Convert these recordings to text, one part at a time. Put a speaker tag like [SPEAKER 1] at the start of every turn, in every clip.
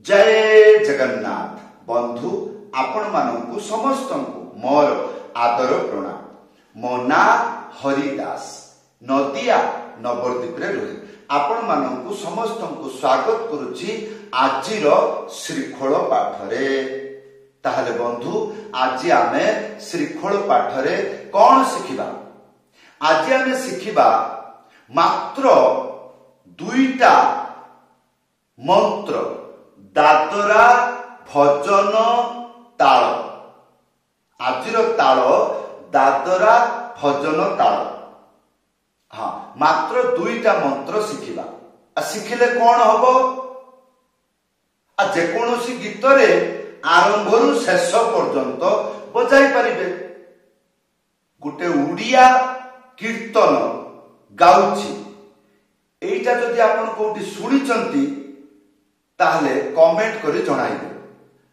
[SPEAKER 1] जय जगन्नाथ बंधु आपण मानू समस्त मोर आदर प्रणाम। मो ना हरिदास नदिया नवद्वीप रे रही आपण मानू समस्त स्वागत करुछि आजिर श्रीखोल पाठरे। ताहले बंधु आज आमे श्रीखोल पाठरे कौन शिखिबा? आज आमे शिखिबा मात्र दुईटा मंत्र दादरा भजन ताल। आजिर ताल दादरा भजन ताल। हाँ मात्र दुईटा मंत्र शिखिबा। शिखिले कौन हबो? जेकोसी गीत रे आरंभरू शेष पर्यंत बजाई पारिबे। गुटे उड़िया कीर्तन गाउछि एइटा जदि आपण कोठी सुनिचंती ताहले कमेंट करी जणाइबे।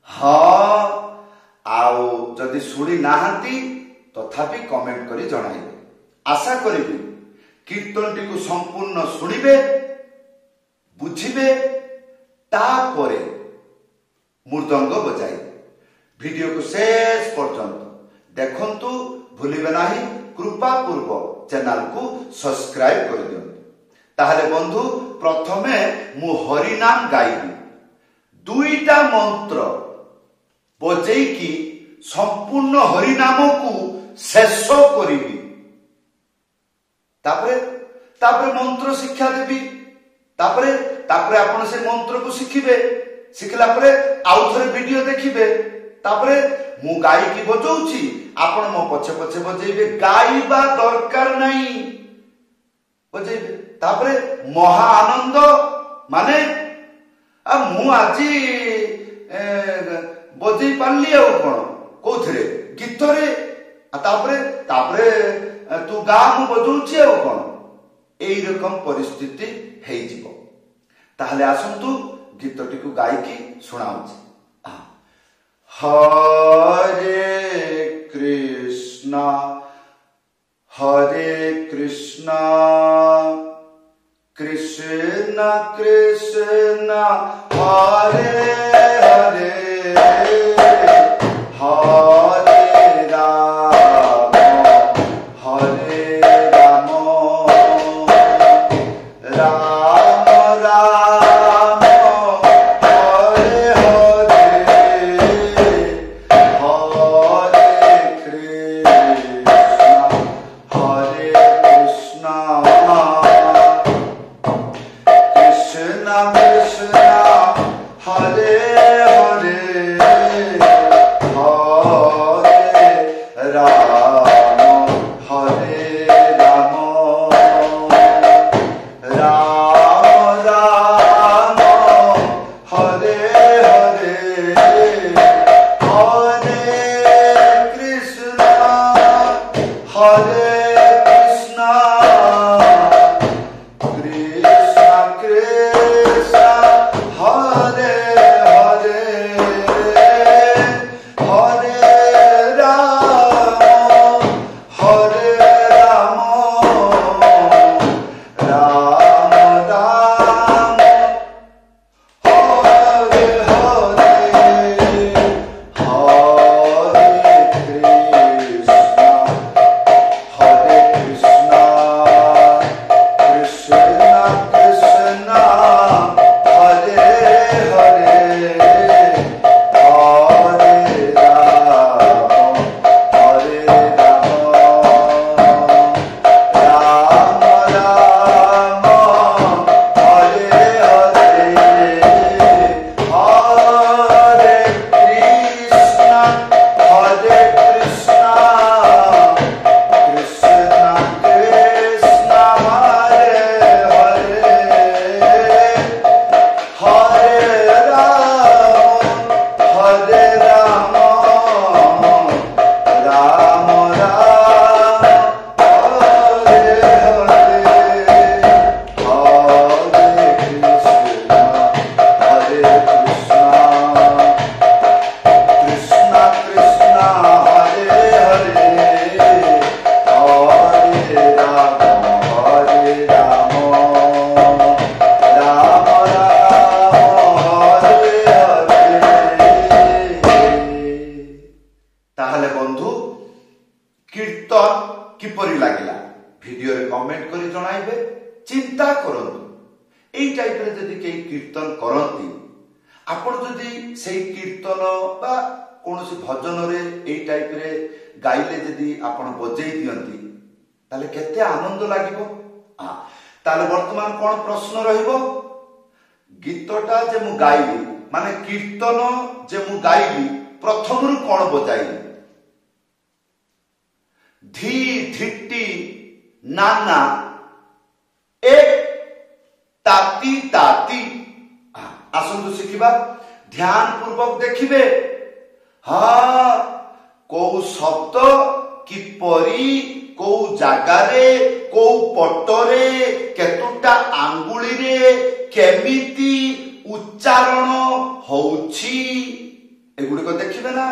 [SPEAKER 1] हाँ आउ जदि सुनी नाहंती तथापि कमेंट करी जणाइबे। आशा करिबी कीर्तनटी को संपूर्ण सुनिबे बुझिबे तापरे मृदंग बजाइबे। वीडियो को शेष पर्यंत देखंतु भूलिबे नाही। कृपा पूर्वक चैनल को सब्सक्राइब कर दियंतु। ताहले बंधु प्रथमे मु हरि नाम गाइबी। दुईटा मंत्र बजेकी संपूर्ण हरि नाम को शेष करिबी। तापरे मंत्र शिक्षा देबी। तापरे आपण से मंत्र को शिखिबे। शिखला परे आउ थरे वीडियो देखिबे। तापरे मु गाई की बजौछि आपण मो पछे पछे बजेइबे। गाइबा दरकार नहीं बजेइबे। तापरे महा आनंद माने मु आजी बजेई पारली आ कोन कोथरे गीत रे। तापरे तू गा मु बजौछि आ कोन एई रकम परिस्थिति हेइ जिवो। ताहले आसंतु गीतटी को गायकी सुनाउछि। हरे कृष्णा कृष्ण कृष्ण हरे हरे हरे राम राम राम हरे हरे हरे कृष्ण कृष्ण कृष्ण हरे ସିଧା କରନ୍ତୁ। এই টাইপের যদি কেই কীর্তন করନ୍ତି ଆପଣ যদি সেই কীর্তন বা কୌଣସି ଭଜନରେ এই টাইপରେ ଗାଇଲେ ଯଦି ଆପଣ ବଜେଇ ଦିଅନ୍ତି ତାହେଲେ କେତେ ଆନନ୍ଦ ଲାଗିବ। ତାହେଲେ ବର୍ତ୍ତମାନ କ'ଣ ପ୍ରଶ୍ନ ରହିବ? ଗୀତଟା ଯେ ମୁଁ ଗାଇଲି ମାନେ କୀର୍ତ୍ତନ ଯେ ମୁଁ ଗାଇଲି ପ୍ରଥମରୁ କ'ଣ ବଜାଇଲି? धी धिट्टी नाना एक ताती ताती। आसंतु शिखिबा ध्यान पूर्वक देखिबे। हाँ को शब्द किपरी को जागारे को पटरे केतुटा आंगुली रे केमिति उच्चारण होउछि एगुडिक देखिबे ना।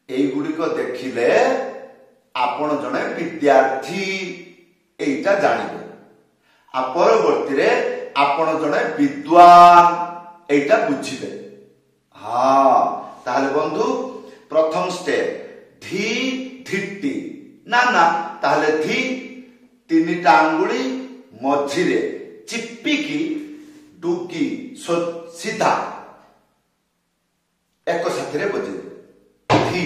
[SPEAKER 1] एगुडिक देखिले आपण जने विद्यार्थी एटा जानिबे। आ परवर्ती रे आपण जने विद्वान एटा बुझिबे। हाँ ताहले बंधु प्रथम स्टेप धी धिट्टी नाना। ताहले धी तीनिटा आंगुली मझिरे चिप्पिकी डुगी सीधा एक साथी रे बजेबे। धी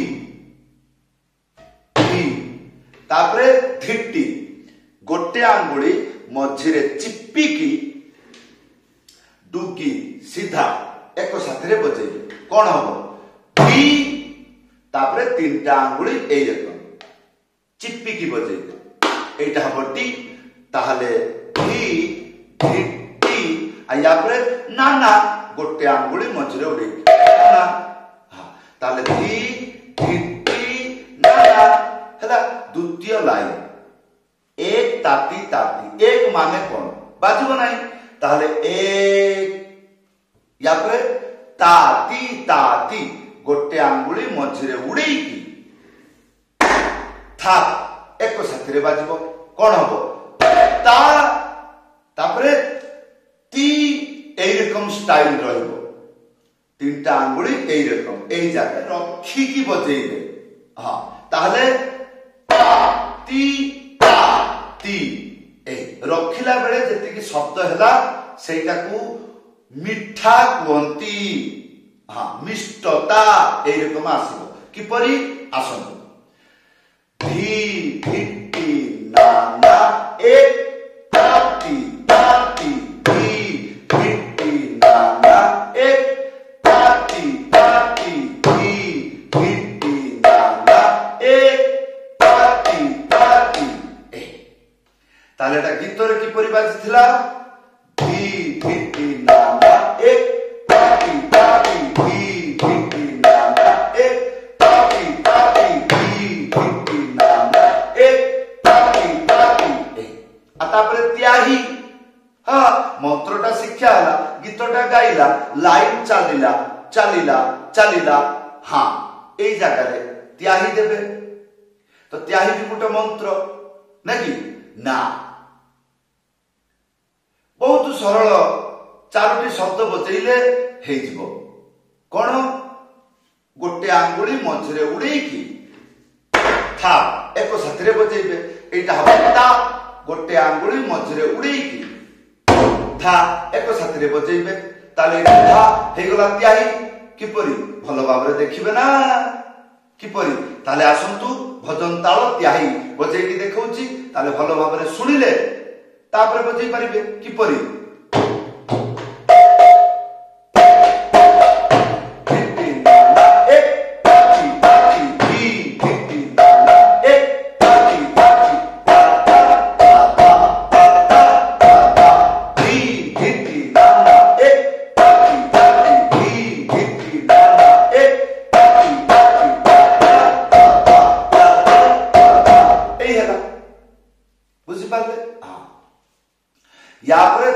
[SPEAKER 1] तापरे धिट्टी गोटे आंगुली मझिरे चिप्पिकी डुगी सीधा एक साथी रे बजेबे। कौन हम धी तापरे तीनटा आंगुली एई रकम चिप्पिकी बजेबे एटा हम टी। ताहले धी धिट्टी या परे नाना गोटे आंगुली मझिरे उडे नाना। ताहले धी धिट्टी नाना हैला। द्वितीय लाइन एक ताती ताती एक माने कौन बाजिबो नाही। ताहले एक या परे ताती ताती गोटे आंगुली मझिरे उड़ेकी था एक साथी रे बाजिबो। कौन हबो ता तापरे ती एई रकम स्टाइल रहिबो। तीनटा आंगुली एई रकम एई जागा रखी की बजेइबे। हां ताहले ती ती ए रखिला बेले जेतिकी शब्द हैला सेटा को मिठा कहंती। हां मिष्टता ए रकम आसीबो। किपरि आसंतु धी धिट्टी नाना एक ताती ताती धी धिट्टी नाना एक ताती ताती धी धिट्टी नाना एक ताती ताती। ताले एटा गीतरे किपरि बाजिथिला धी धिट्टी नाना एक ताती ताती धी धिट्टी नाना एक ताती ताती धी धिट्टी नाना एक ताती ताती। तापरे त्याही हाँ मंत्रटा शिक्षा हला गीतटा गाइला लाइन चलिला चलिला चलिला। हाँ एई जगह रे त्याही देबे। तो त्याही भी गोटे मंत्र नाकि ना बहुत सरल चारोटी शब्द बचेले हेजिबो। कौन गोटे आंगुली मझिरे उड़ेकी था एक साथी रे बजेइबे। एटा हबता गोटे आंगुली मझिरे उड़ेकी था एक साथी रे बजेइबे। ताले था हेगला त्याही किपरि भल भाबरे देखिबे ना किपरि। ताले आसंतु भजन ताल त्याही बजेइकी देखौची। ताले भल भाबरे सुनिले तापरे बजेइ परिबे किपरि।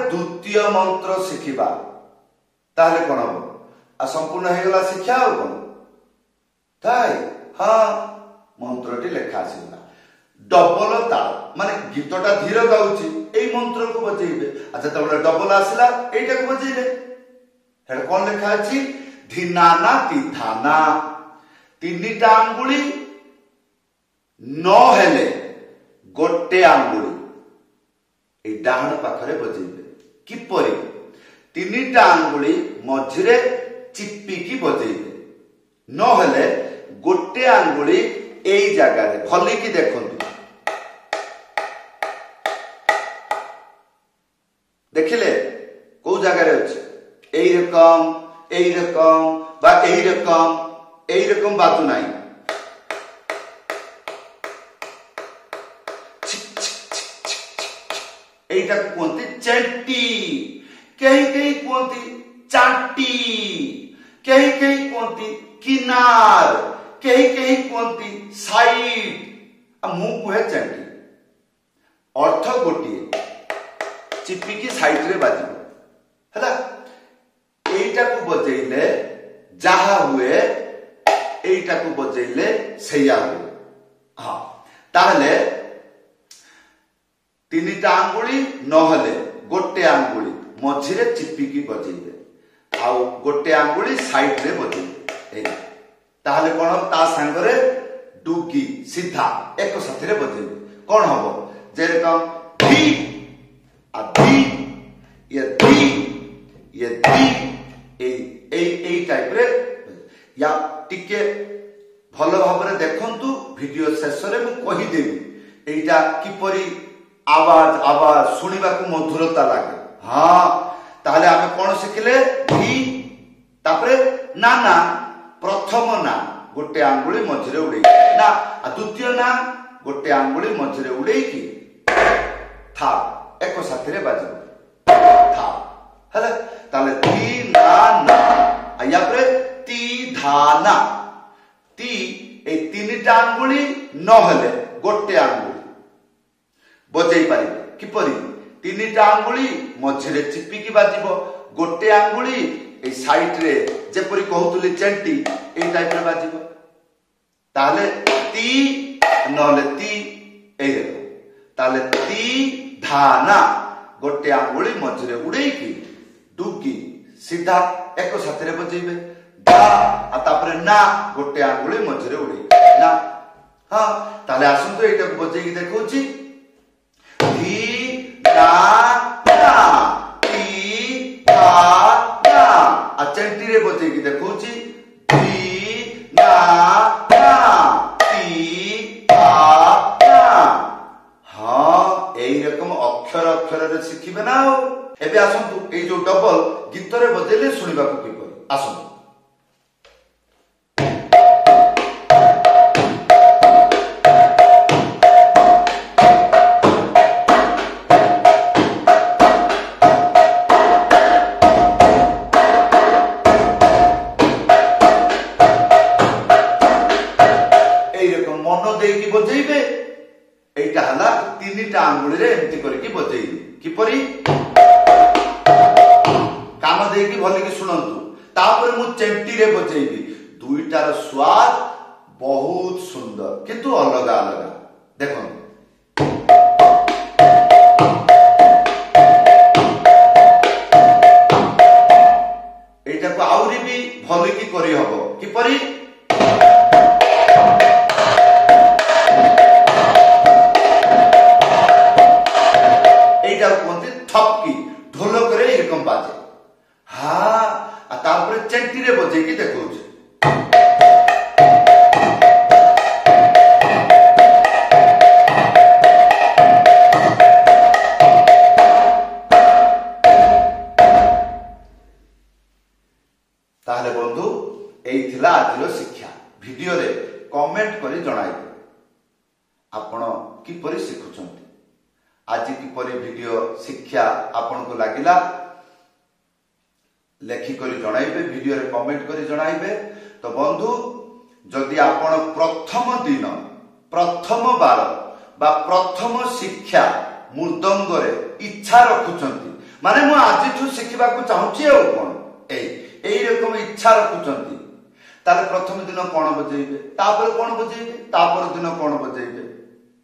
[SPEAKER 1] द्वितीय मंत्र शिखिबा ताहले कोन हो आ संपूर्ण हे गला शिक्षा हो कोन ताई। हाँ मंत्रटी लेखा आसीला डबल ताल माने गीतटा धीर गाउची एई मंत्र को बजेइबे। अच्छा तबले डबल आसीला एटा को बजेइबे। हेड कोन लेखा अछि धिनाना तिथाना तीनिटा आंगुली न हेले गोटे आंगुली এই ଡାହାଣ ପାଖରେ ବଜେଇବେ। କିପରି? ତିନିଟା ଆଙ୍ଗୁଳି ମଝିରେ ଚିପିକି ବଜେଇବେ, ନହେଲେ ଗୋଟେ ଆଙ୍ଗୁଳି ଏଇ ଜାଗାରେ ଭଲିକି ଦେଖନ୍ତୁ, ଦେଖିଲେ କୋଉ ଜାଗାରେ ଅଛି? ଏଇ ରକମ ବା ଏଇ ରକମ ବାଜୁ ନାହିଁ। এইটাকে কুহতি চেন্টি, কেহি কুহতি চাটি, কেহি কুহতি কিনার, কেহি কুহতি সাইড, মু কুহে চেন্টি। অর্থ গোটিয়ে, চিপিকি সাইড রে বাজিব ହେଲା। এইটাକୁ বজেইলে যাহা হুয়ে এইটাକୁ বজেইলে সেইয়া হুয়ে। হ্যাঁ, তাহলে তিনিটা আঙ্গুଳି নহলে গোটে আঙ্গুଳି মঝিরে চিপিকি বজেইবে, আউ গোটে আঙ্গুଳି সাইড রে বজেইবে। তাহলে কোন তা সাঙ্গরে ডুগি সিধা এক সাথে বজেইবে। কোন হব? যেরকম ধি আর ধি, ইয়ে ধি, ইয়ে ধি, এই টাইপরে। ইয়া টিকে ভাল ভাবে দেখন্তু, ভিডিও শেষরে মু কহিদেবি এইটা কিপরি আওয়াজ শুনিবাকু মধুরতা লাগে। হ্যাঁ, তাহলে আমি কোন শিখিলে? ধি, তারপরে না, প্রথম না গোটে আঙ্গুଳି মঝিরে উড়েই না, আর দ্বিতীয় না গোটে আঙ্গুଳି মঝিরে উড়েইকি থা এক সাথে বাজিব থা ହେଲା। তাহলে তি না না, ইয়াপরে তি ধা না। তি এই তিনিটা আঙ্গুଳି নহলে গোটে আঙ্গুଳି বজেই পারিবে। কিপরি? তিনিটা আঙ্গুଳି মঝিরে চিপিকি বাজিব, গোটে আঙ্গুଳି এই সাইড রে যেপরি কহুতুলি চেন্টি এই টাইপরে বাজিব। তাহলে তি নহলে তি এই দেখো। তাহলে তি ধা না, গোটে আঙ্গুଳି মঝিরে উড়েইকি ডুগি সিধা এক সাথে বজেইবে। ধা আর তারপরে না গোটে আঙ্গুଳି মঝিরে উড়েই না। হ্যাঁ, তাহলে আসন্তু এইটাকে বজেইকি দেখৌছি। ধি না না, তি ধা না, আর চেন্টি রে বজেইকি দেখৌছি। ধি না না, তি ধা না। হ্যাঁ, এই রকম অক্ষর অক্ষরে শিখিবে না। এবে আসন্তু এই যে ডবল গীতরে বজেইলে শুনিবাকু কিপরি, আসন্তু। এইরকম মন দেইকি বজেইবে। এইটা হলা তিনিটা আঙ্গুলিরে এমতি করিকি বজেইবে। কিপরি? কান দেইকি ভলিকি শুনন্তু। তারপরে মু চেন্টিরে বজেইবি। দুইটার স্বাদ বহুত সুন্দর, কিন্তু অলগা অলগা। দেখুন, এইটাকে আউরি বি ভলিকি করি হব। কিপরি? এইটা কুহতি থপকি, ঢোলকরে এরকম বাজে। হ্যাঁ, আর তারপরে চেন্টিরে বজেইকি দেখৌছি। তাহলে বন্ধু, এই থিলা আজির শিক্ষা। ভিডিওরে কমেন্ট করে জଣାইবে আপন কিপরি শিখুଛନ୍ତି। আজি কিপরি ভিডিও শিক্ষা আপনার লাগিলা লেখিকি জଣାইবে, ভিডিওরে কমেন্ট করে জଣାইবে। তো বন্ধু, যদি আপন প্রথম দিন, প্রথম বার বা প্রথম শিক্ষা মৃদঙ্গরে ইচ্ছা রাখুଛନ୍ତି, মানে মু আজিঠু শিখিবাকু চাহুছি আর কোন এইরকম ইচ্ছা রাখুଛନ୍ତି, তাহলে প্রথম দিন কোন বজেইবে, তারপরে কোন বজেইবে, তারপর দিন কোন বজেইবে,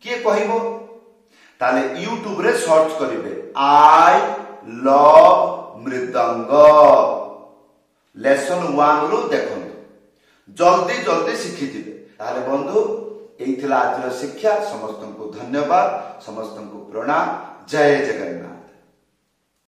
[SPEAKER 1] কিয়ে কহিব? তাহলে ইউটিউবে সর্চ করিবে আই লভ মৃদঙ্গ, লেসন 1 রু দেখুন, জলদি জলদি শিখিଯିবে। তাহলে বন্ধু, এই থিলা আজির শিক্ষা। সমস্তଙ୍କୁ ধন্যবাদ, সমস্তଙ୍କୁ প্রণাম। ଜୟ ଜଗନ୍ନାଥ।